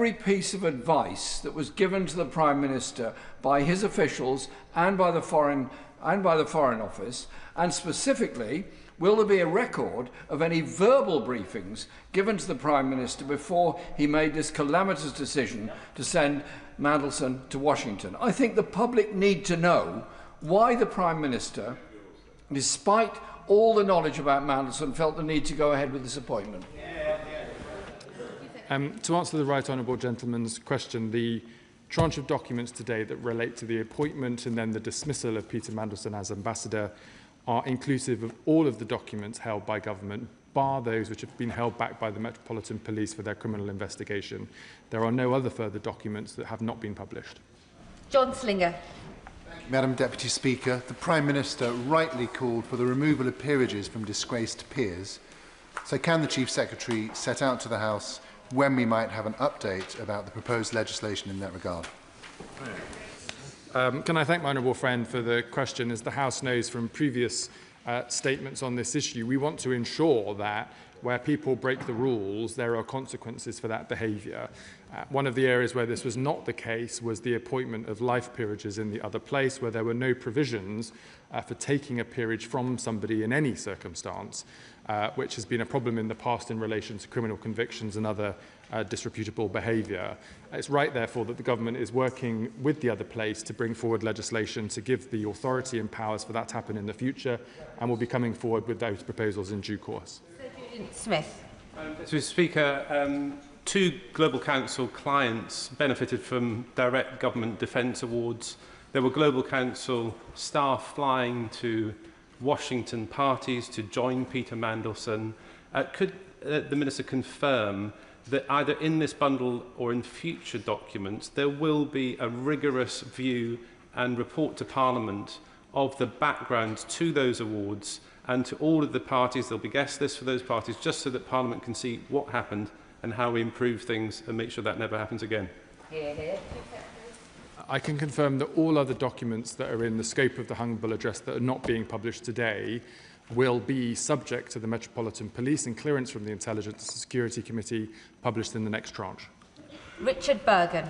every piece of advice that was given to the Prime Minister by his officials and by the Foreign Office, and specifically, will there be a record of any verbal briefings given to the Prime Minister before he made this calamitous decision to send Mandelson to Washington? I think the public need to know why the Prime Minister, despite all the knowledge about Mandelson, felt the need to go ahead with this appointment. To answer the right honourable gentleman's question, the tranche of documents today that relate to the appointment and then the dismissal of Peter Mandelson as ambassador are inclusive of all of the documents held by government, bar those which have been held back by the Metropolitan Police for their criminal investigation. There are no other further documents that have not been published. John Slinger. Madam Deputy Speaker, the Prime Minister rightly called for the removal of peerages from disgraced peers. So can the Chief Secretary set out to the House when we might have an update about the proposed legislation in that regard? Can I thank my honourable friend for the question? As the House knows from previous statements on this issue, we want to ensure that where people break the rules, there are consequences for that behaviour. One of the areas where this was not the case was the appointment of life peerages in the other place, where there were no provisions for taking a peerage from somebody in any circumstance, which has been a problem in the past in relation to criminal convictions and other disreputable behaviour. It's right, therefore, that the government is working with the other place to bring forward legislation to give the authority and powers for that to happen in the future, and will be coming forward with those proposals in due course. Smith. Mr. Speaker, two Global Council clients benefited from direct government defence awards. There were Global Council staff flying to Washington parties to join Peter Mandelson. Could the Minister confirm that either in this bundle or in future documents there will be a rigorous view and report to Parliament of the background to those awards and to all of the parties? There'll be guest lists for those parties, just so that Parliament can see what happened and how we improve things and make sure that never happens again. I can confirm that all other documents that are in the scope of the humble address that are not being published today will be subject to the Metropolitan Police and clearance from the Intelligence and Security Committee, published in the next tranche. Richard Bergen.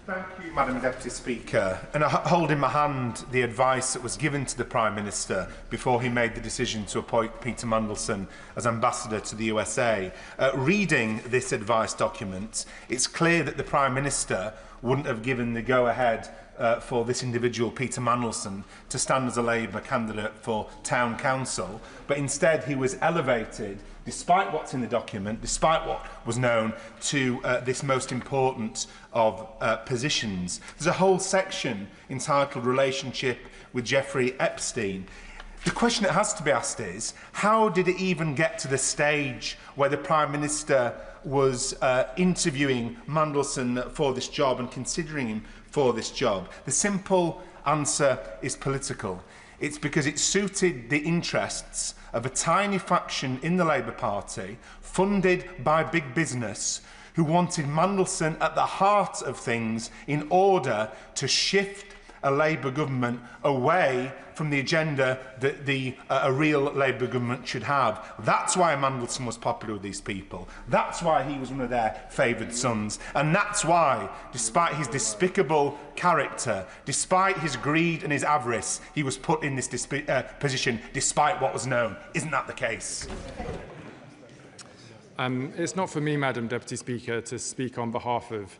Thank you, Madam Deputy Speaker. And I hold in my hand the advice that was given to the Prime Minister before he made the decision to appoint Peter Mandelson as ambassador to the USA. Reading this advice document, it's clear that the Prime Minister wouldn't have given the go-ahead for this individual, Peter Mandelson, to stand as a Labour candidate for Town Council, but instead he was elevated, despite what's in the document, despite what was known, to this most important of positions. There's a whole section entitled Relationship with Jeffrey Epstein. The question that has to be asked is, how did it even get to the stage where the Prime Minister was interviewing Mandelson for this job and considering him for this job? The simple answer is political. It's because it suited the interests of a tiny faction in the Labour Party, funded by big business, who wanted Mandelson at the heart of things in order to shift a Labour government away from the agenda that a real Labour government should have. That's why Mandelson was popular with these people. That's why he was one of their favoured sons. And that's why, despite his despicable character, despite his greed and his avarice, he was put in this position despite what was known. Isn't that the case? It's not for me, Madam Deputy Speaker, to speak on behalf of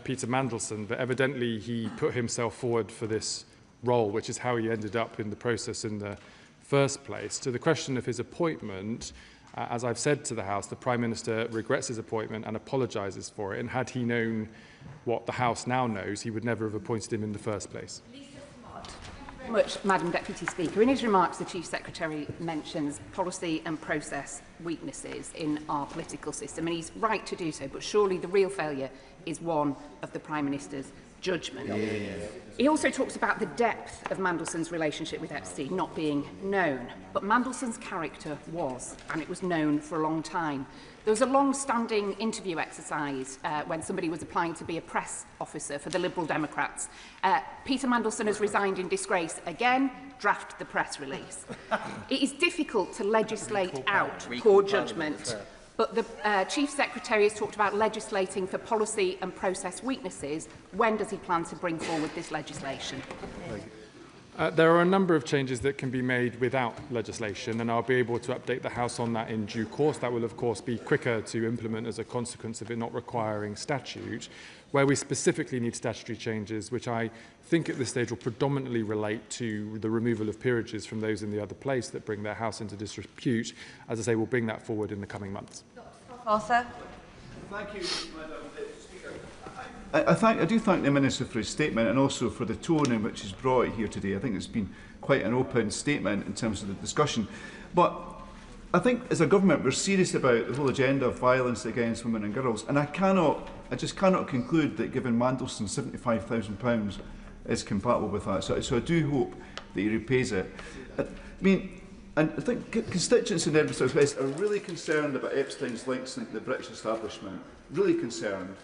Peter Mandelson, but evidently he put himself forward for this role, which is how he ended up in the process in the first place. To the question of his appointment, as I've said to the House, the Prime Minister regrets his appointment and apologises for it, and had he known what the House now knows, he would never have appointed him in the first place. Much, Madam Deputy Speaker. In his remarks, the Chief Secretary mentions policy and process weaknesses in our political system, and he's right to do so, but surely the real failure is one of the Prime Minister's judgment. He also talks about the depth of Mandelson's relationship with Epstein not being known, but Mandelson's character was, and it was known for a long time. There was a long-standing interview exercise when somebody was applying to be a press officer for the Liberal Democrats. Peter Mandelson has resigned in disgrace again. Draft the press release. It is difficult to legislate out poor judgment But the Chief Secretary has talked about legislating for policy and process weaknesses. When does he plan to bring forward this legislation? There are a number of changes that can be made without legislation, and I'll be able to update the House on that in due course. That will, of course, be quicker to implement as a consequence of it not requiring statute. Where we specifically need statutory changes, which I think at this stage will predominantly relate to the removal of peerages from those in the other place that bring their House into disrepute. As I say, we'll bring that forward in the coming months. Arthur. Thank you, Madam Speaker. I do thank the Minister for his statement and also for the tone in which he's brought it here today. I think it's been quite an open statement in terms of the discussion. But I think as a government we're serious about the whole agenda of violence against women and girls, and I just cannot conclude that giving Mandelson £75,000 is compatible with that. So I do hope that he repays it. And I think constituents in Edinburgh South West are really concerned about Epstein's links into the British establishment, really concerned.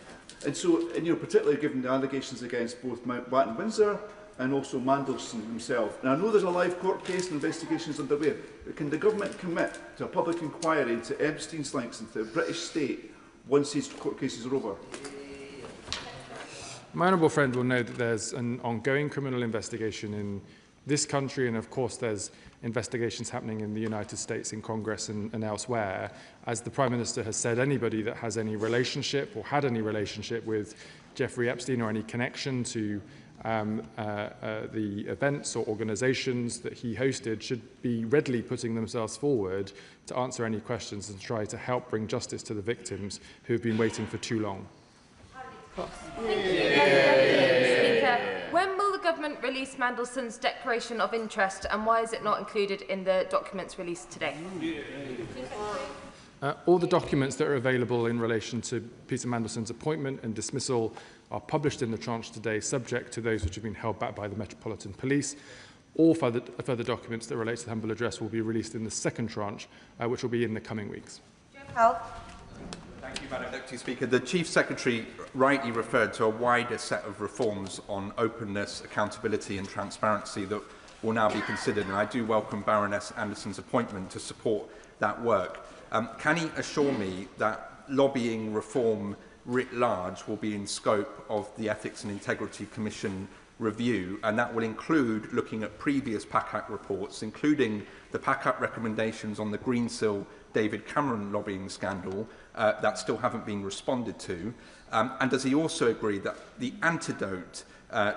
And so, particularly given the allegations against both Mountbatten and Windsor and also Mandelson himself. And I know there's a live court case and investigations underway, but can the government commit to a public inquiry into Epstein's links into the British state once these court cases are over? My honourable friend will know that there's an ongoing criminal investigation in this country, and of course there's investigations happening in the United States, in Congress and elsewhere. As the Prime Minister has said, anybody that has any relationship or had any relationship with Jeffrey Epstein or any connection to the events or organisations that he hosted should be readily putting themselves forward to answer any questions and try to help bring justice to the victims who have been waiting for too long. When will the government release Mandelson's declaration of interest, and why is it not included in the documents released today? All the documents that are available in relation to Peter Mandelson's appointment and dismissal are published in the tranche today, subject to those which have been held back by the Metropolitan Police. All further documents that relate to the humble address will be released in the second tranche, which will be in the coming weeks. Thank you, Madam Deputy Speaker. The Chief Secretary rightly referred to a wider set of reforms on openness, accountability and transparency that will now be considered, and I do welcome Baroness Anderson's appointment to support that work. Can he assure me that lobbying reform writ large will be in scope of the Ethics and Integrity Commission review, and that will include looking at previous PACAC reports, including the PACAC recommendations on the Greensill David Cameron lobbying scandal that still haven't been responded to? And does he also agree that the antidote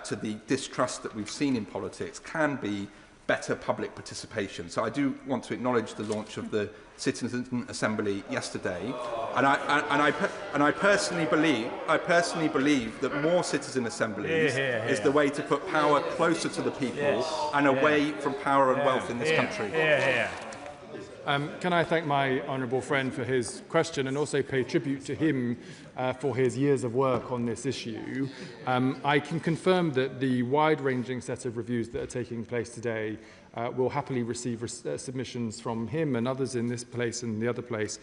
to the distrust that we've seen in politics can be better public participation? So I do want to acknowledge the launch of the Citizen Assembly yesterday, and I personally believe that more citizen assemblies is the way to put power closer to the people and away from power and wealth in this country. Can I thank my honourable friend for his question and also pay tribute to him for his years of work on this issue. I can confirm that the wide-ranging set of reviews that are taking place today will happily receive submissions from him and others in this place and the other place,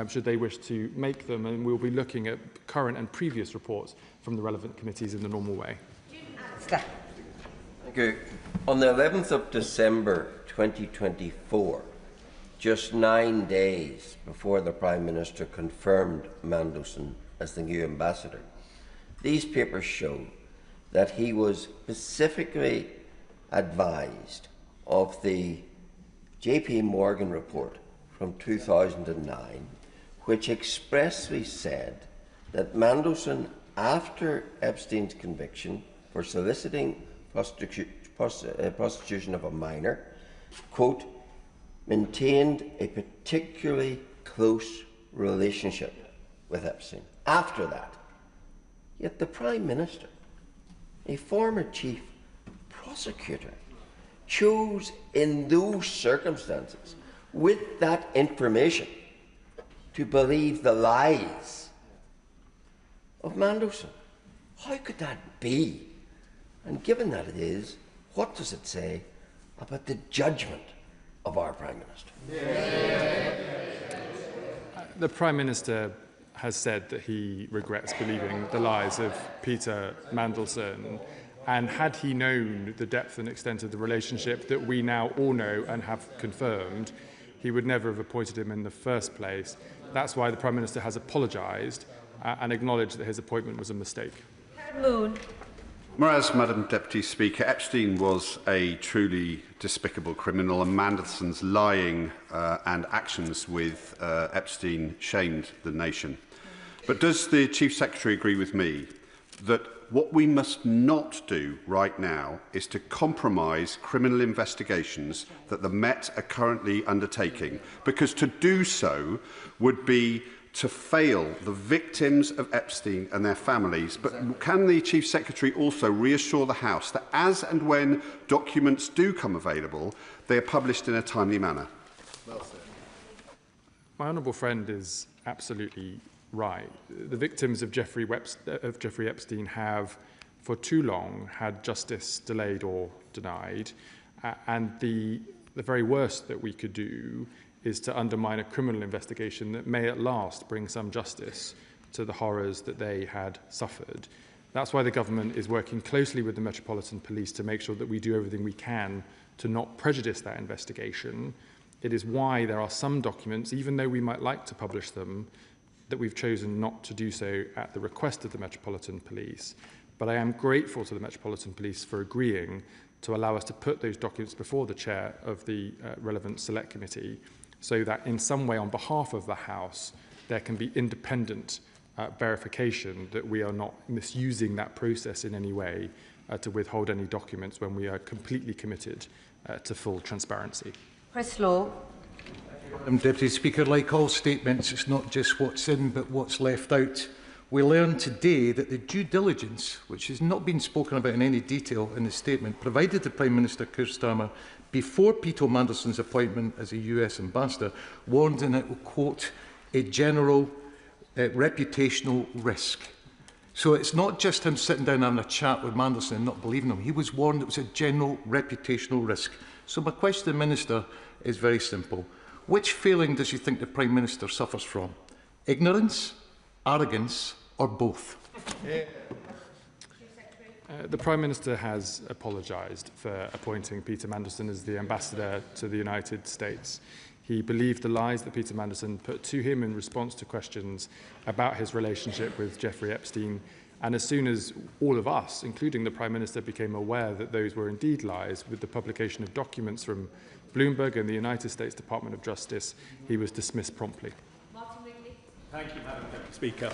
should they wish to make them, and we'll be looking at current and previous reports from the relevant committees in the normal way. Thank you. On the 11th of December 2024, just 9 days before the Prime Minister confirmed Mandelson as the new ambassador, these papers show that he was specifically advised of the JP Morgan report from 2009, which expressly said that Mandelson, after Epstein's conviction for soliciting prostitution of a minor, quote, maintained a particularly close relationship with Epstein. After that, yet the Prime Minister, a former chief prosecutor, chose in those circumstances, with that information, to believe the lies of Mandelson. How could that be? And given that it is, what does it say about the judgment of our Prime Minister? The Prime Minister has said that he regrets believing the lies of Peter Mandelson, and had he known the depth and extent of the relationship that we now all know and have confirmed, he would never have appointed him in the first place. That's why the Prime Minister has apologised and acknowledged that his appointment was a mistake. Moon. Whereas, Madam Deputy Speaker, Epstein was a truly despicable criminal, and Mandelson's lying and actions with Epstein shamed the nation. But does the Chief Secretary agree with me that what we must not do right now is to compromise criminal investigations that the Met are currently undertaking? Because to do so would be to fail the victims of Epstein and their families. But can the Chief Secretary also reassure the House that as and when documents do come available, they are published in a timely manner? My honourable friend is absolutely right. The victims of Jeffrey Epstein have, for too long, had justice delayed or denied. And the very worst that we could do is to undermine a criminal investigation that may at last bring some justice to the horrors that they had suffered. That's why the government is working closely with the Metropolitan Police to make sure that we do everything we can to not prejudice that investigation. It is why there are some documents, even though we might like to publish them, that we've chosen not to do so at the request of the Metropolitan Police. But I am grateful to the Metropolitan Police for agreeing to allow us to put those documents before the chair of the relevant select committee, so that in some way on behalf of the House there can be independent verification that we are not misusing that process in any way to withhold any documents when we are completely committed to full transparency. Chris Law. Madam Deputy Speaker, like all statements, it's not just what's in but what's left out. We learned today that the due diligence, which has not been spoken about in any detail in the statement, provided to Prime Minister Keir Starmer before Peter Mandelson's appointment as a US ambassador, warned in it will quote, a general reputational risk. So it's not just him sitting down having a chat with Mandelson and not believing him. He was warned it was a general reputational risk. So my question to the Minister is very simple. Which failing does he think the Prime Minister suffers from? Ignorance, arrogance, or both? The Prime Minister has apologised for appointing Peter Mandelson as the ambassador to the United States. He believed the lies that Peter Mandelson put to him in response to questions about his relationship with Jeffrey Epstein. And as soon as all of us, including the Prime Minister, became aware that those were indeed lies, with the publication of documents from Bloomberg and the United States Department of Justice, he was dismissed promptly. Thank you, Madam Deputy Speaker.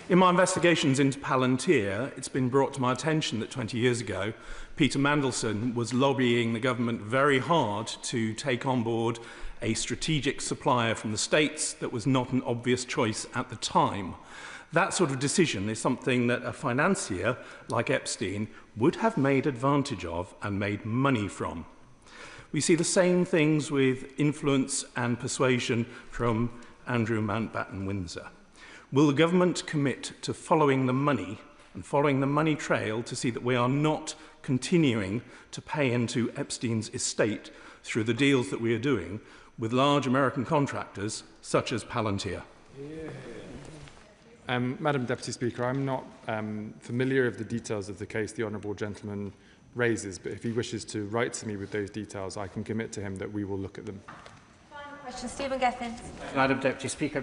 In my investigations into Palantir, it's been brought to my attention that 20 years ago, Peter Mandelson was lobbying the government very hard to take on board a strategic supplier from the States that was not an obvious choice at the time. That sort of decision is something that a financier like Epstein would have made advantage of and made money from. We see the same things with influence and persuasion from Andrew Mountbatten-Windsor. Will the government commit to following the money and following the money trail to see that we are not continuing to pay into Epstein's estate through the deals that we are doing with large American contractors such as Palantir? Madam Deputy Speaker, I'm not familiar with the details of the case the honourable gentleman raises, but if he wishes to write to me with those details, I can commit to him that we will look at them. Final question, Stephen Gethin. Madam Deputy Speaker,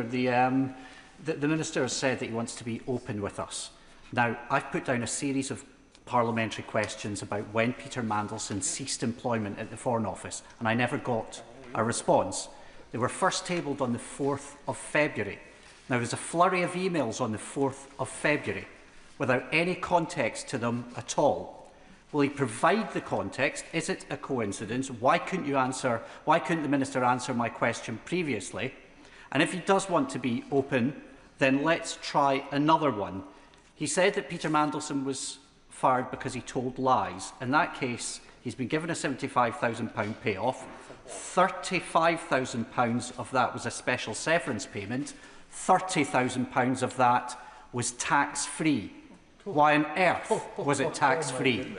the Minister has said that he wants to be open with us. Now, I've put down a series of parliamentary questions about when Peter Mandelson ceased employment at the Foreign Office, and I never got a response. They were first tabled on the 4th of February. Now, there's a flurry of emails on the 4th of February without any context to them at all. Will he provide the context? Is it a coincidence? Why couldn't the Minister answer my question previously? And if he does want to be open, then let's try another one. He said that Peter Mandelson was fired because he told lies. In that case, he's been given a £75,000 payoff. £35,000 of that was a special severance payment. £30,000 of that was tax-free. Why on earth was it tax-free?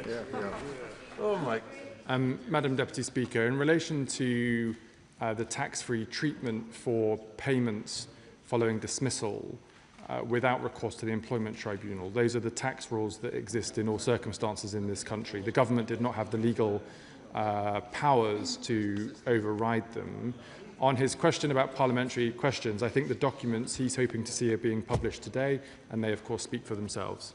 Madam Deputy Speaker, in relation to the tax-free treatment for payments following dismissal without recourse to the Employment Tribunal, those are the tax rules that exist in all circumstances in this country. The government did not have the legal powers to override them. On his question about parliamentary questions, I think the documents he's hoping to see are being published today, and they, of course, speak for themselves.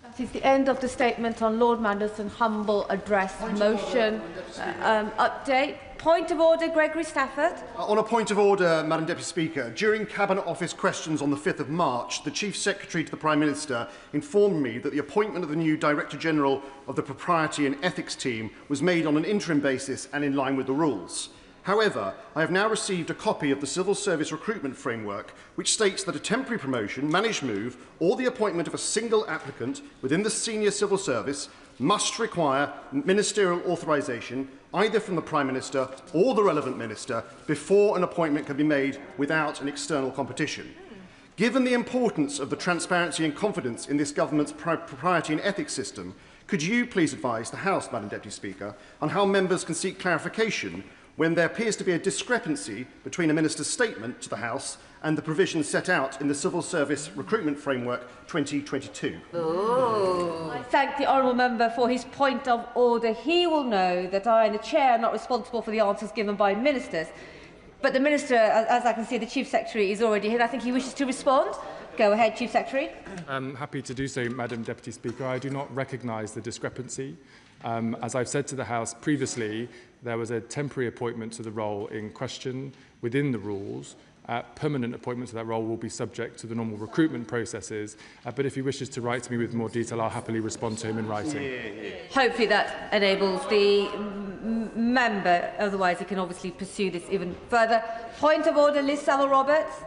That is the end of the statement on Lord Mandelson humble address motion. Update. Point of order, Gregory Stafford. On a point of order, Madam Deputy Speaker, during Cabinet Office questions on the 5th of March, the Chief Secretary to the Prime Minister informed me that the appointment of the new Director General of the Propriety and Ethics Team was made on an interim basis and in line with the rules. However, I have now received a copy of the Civil Service Recruitment Framework, which states that a temporary promotion, managed move, or the appointment of a single applicant within the senior civil service must require ministerial authorisation, either from the Prime Minister or the relevant minister, before an appointment can be made without an external competition. Given the importance of the transparency and confidence in this government's propriety and ethics system, could you please advise the House, Madam Deputy Speaker, on how members can seek clarification when there appears to be a discrepancy between a minister's statement to the House and the provisions set out in the Civil Service Recruitment Framework 2022. I thank the honourable member for his point of order. He will know that I and the Chair are not responsible for the answers given by ministers. But the Minister, as I can see, the Chief Secretary is already here. I think he wishes to respond. Go ahead, Chief Secretary. I'm happy to do so, Madam Deputy Speaker. I do not recognise the discrepancy. As I've said to the House previously, there was a temporary appointment to the role in question within the rules. Permanent appointment to that role will be subject to the normal recruitment processes. But if he wishes to write to me with more detail, I'll happily respond to him in writing. Hopefully that enables the member. Otherwise, he can obviously pursue this even further. Point of order, Liz Saville-Roberts.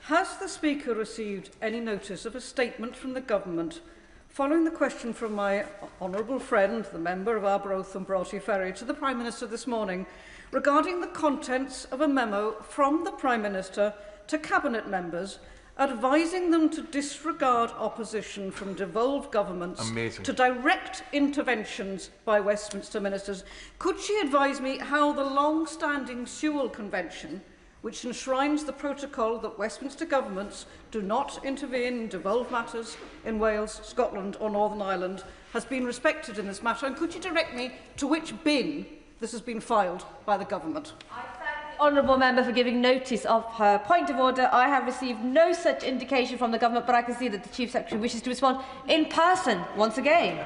Has the Speaker received any notice of a statement from the Government following the question from my honourable friend, the member of Arbroath and Broughty Ferry, to the Prime Minister this morning regarding the contents of a memo from the Prime Minister to Cabinet members advising them to disregard opposition from devolved governments to direct interventions by Westminster ministers? Could she advise me how the long-standing Sewell Convention, which enshrines the protocol that Westminster governments do not intervene in devolved matters in Wales, Scotland or Northern Ireland, has been respected in this matter? And could you direct me to which bin this has been filed by the government? I thank the honourable member for giving notice of her point of order. I have received no such indication from the government, but I can see that the Chief Secretary wishes to respond in person once again.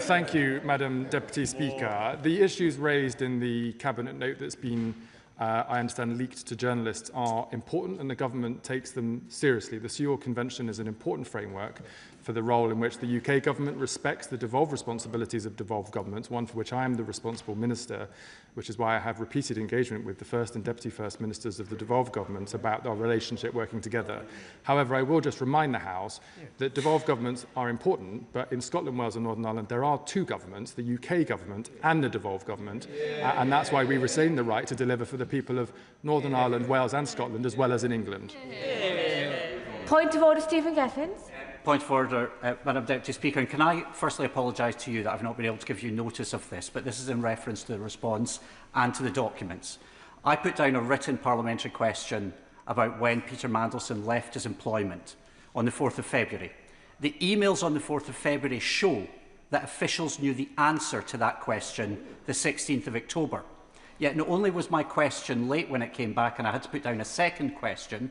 Thank you, Madam Deputy Speaker. The issues raised in the Cabinet note that's been, I understand, leaked to journalists are important, and the government takes them seriously. The Sewell Convention is an important framework for the role in which the UK government respects the devolved responsibilities of devolved governments, one for which I am the responsible minister, which is why I have repeated engagement with the First and Deputy First Ministers of the devolved governments about our relationship working together. However, I will just remind the House that devolved governments are important, but in Scotland, Wales and Northern Ireland there are two governments, the UK government and the devolved government, and that's why we retain the right to deliver for the people of Northern Ireland, Wales and Scotland, as well as in England. Point of order, Stephen Gethins. Point of order, Madam Deputy Speaker. And can I firstly apologise to you that I've not been able to give you notice of this, but this is in reference to the response and to the documents. I put down a written parliamentary question about when Peter Mandelson left his employment on the 4th of February. The emails on the 4th of February show that officials knew the answer to that question the 16th of October. Yet not only was my question late when it came back and I had to put down a second question,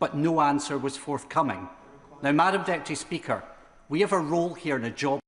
but no answer was forthcoming. Now, Madam Deputy Speaker, we have a role here and a job